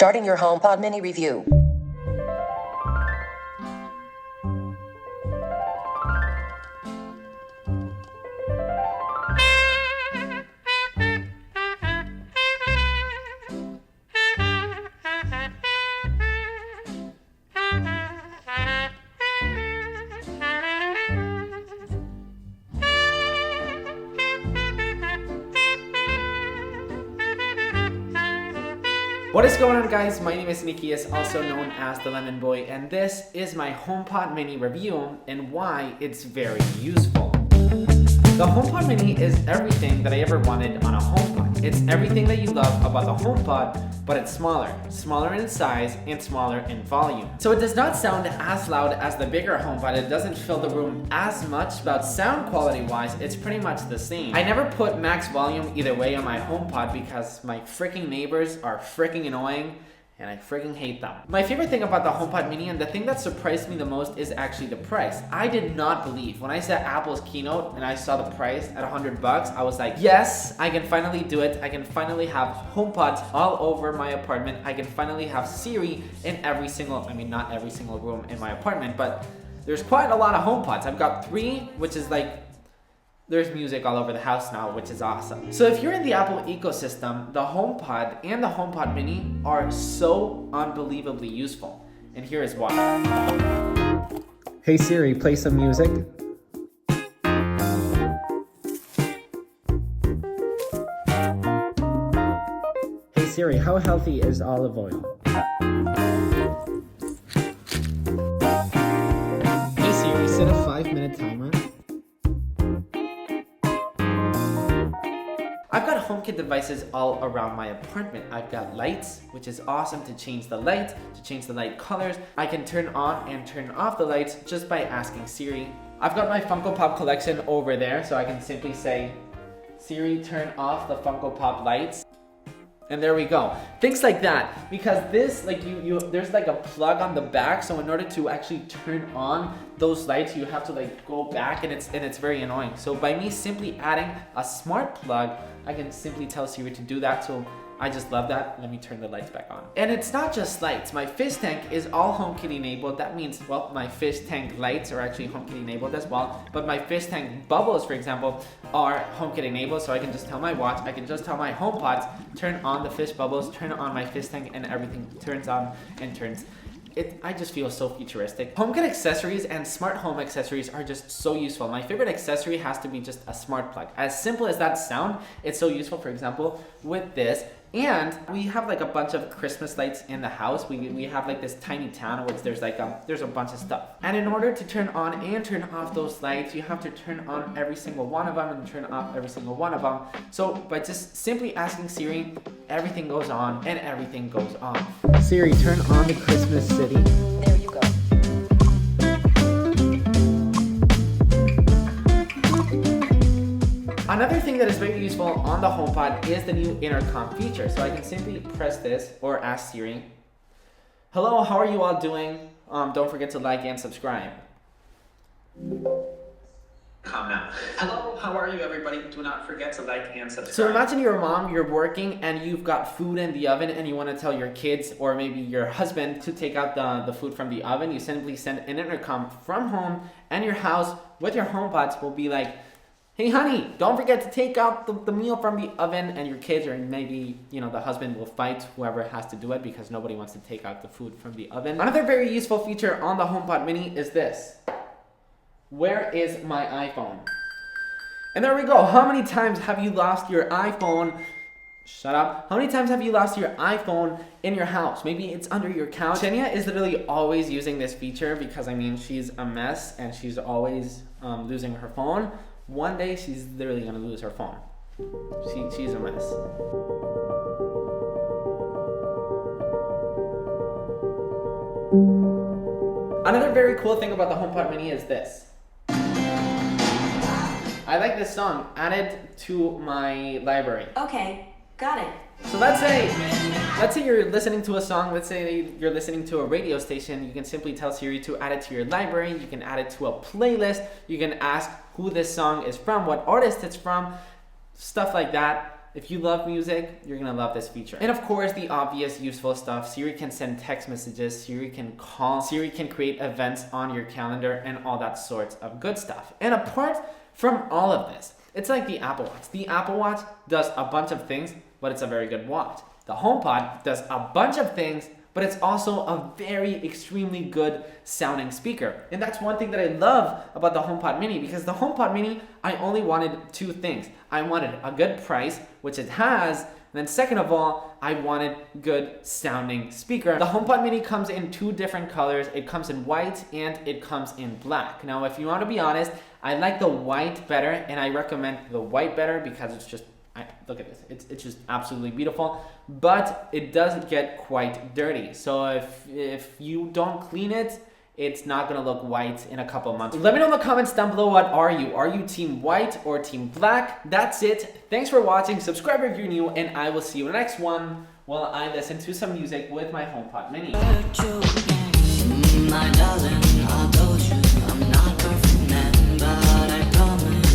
Starting your HomePod mini review. What is going on, guys? My name is Nikias, also known as the Lemon Boy, and this is my HomePod mini review and why it's very useful. The HomePod mini is everything that I ever wanted on a HomePod. It's everything that you love about the HomePod, but it's smaller in size and smaller in volume. So it does not sound as loud as the bigger HomePod. It doesn't fill the room as much, but sound quality wise, it's pretty much the same. I never put max volume either way on my HomePod because my freaking neighbors are freaking annoying and I freaking hate them. My favorite thing about the HomePod mini, and the thing that surprised me the most, is actually the price. I did not believe when I saw Apple's keynote and I saw the price at $100, I was like, yes, I can finally do it. I can finally have HomePods all over my apartment. I can finally have Siri in every single, I mean not every single room in my apartment, but there's quite a lot of HomePods. I've got 3, which is like, there's music all over the house now, which is awesome. So if you're in the Apple ecosystem, the HomePod and the HomePod mini are so unbelievably useful. And here is why. Hey Siri, play some music. Hey Siri, how healthy is olive oil? Hey Siri, set a 5-minute timer. I've got HomeKit devices all around my apartment. I've got lights, which is awesome to change the light, to change the light colors. I can turn on and turn off the lights just by asking Siri. I've got my Funko Pop collection over there, so I can simply say, Siri, turn off the Funko Pop lights. And there we go. Things like that, because this, like there's like a plug on the back, so in order to actually turn on those lights, you have to like go back, and it's very annoying. So by me simply adding a smart plug, I can simply tell Siri to do that. So I just love that. Let me turn the lights back on. And it's not just lights. My fish tank is all HomeKit enabled. That means, well, my fish tank lights are actually HomeKit enabled as well. But my fish tank bubbles, for example, are HomeKit enabled. So I can just tell my watch, I can just tell my HomePods, turn on the fish bubbles, turn on my fish tank, and everything turns on and turns. I just feel so futuristic. HomeKit accessories and smart home accessories are just so useful. My favorite accessory has to be just a smart plug. As simple as that sound, it's so useful, for example, with this. And we have like a bunch of Christmas lights in the house. We have like this tiny town which there's a bunch of stuff. And in order to turn on and turn off those lights, you have to turn on every single one of them and turn off every single one of them. So by just simply asking Siri, everything goes on and everything goes off. Siri, turn on the Christmas city. There you go. Another thing that is very useful on the HomePod is the new intercom feature. So I can simply press this or ask Siri, hello, how are you all doing? Don't forget to like and subscribe. Calm now. Hello, how are you, everybody? Do not forget to like and subscribe. So imagine you're a mom, you're working, and you've got food in the oven, and you want to tell your kids or maybe your husband to take out the food from the oven. You simply send an intercom from home, and your house with your HomePods will be like, hey honey, don't forget to take out the meal from the oven, and your kids or maybe, the husband will fight whoever has to do it because nobody wants to take out the food from the oven. Another very useful feature on the HomePod mini is this. Where is my iPhone? And there we go. How many times have you lost your iPhone? Shut up. How many times have you lost your iPhone in your house? Maybe it's under your couch. Shania is literally always using this feature because, she's a mess and she's always losing her phone. One day she's literally gonna lose her phone. She's a mess. Another very cool thing about the HomePod mini is this. I like this song. Add it to my library. Okay, got it. So let's say you're listening to a song, let's say you're listening to a radio station, you can simply tell Siri to add it to your library, you can add it to a playlist, you can ask who this song is from, what artist it's from, stuff like that. If you love music, you're gonna love this feature. And of course, the obvious useful stuff. Siri can send text messages, Siri can call, Siri can create events on your calendar, and all that sorts of good stuff. And apart from all of this, it's like the Apple Watch. The Apple Watch does a bunch of things, but it's a very good watch. The HomePod does a bunch of things, but it's also a very extremely good sounding speaker. And that's one thing that I love about the HomePod Mini, because the HomePod Mini, I only wanted two things. I wanted a good price, which it has, and then second of all, I wanted good sounding speaker. The HomePod Mini comes in two different colors. It comes in white and it comes in black. Now, if you want to be honest, I like the white better, and I recommend the white better because it's just, look at this, it's just absolutely beautiful, but it does get quite dirty. So if you don't clean it, it's not gonna look white in a couple months. Let me know in the comments down below, what are you? Are you team white or team black? That's it. Thanks for watching. Subscribe if you're new, and I will see you in the next one while I listen to some music with my HomePod Mini.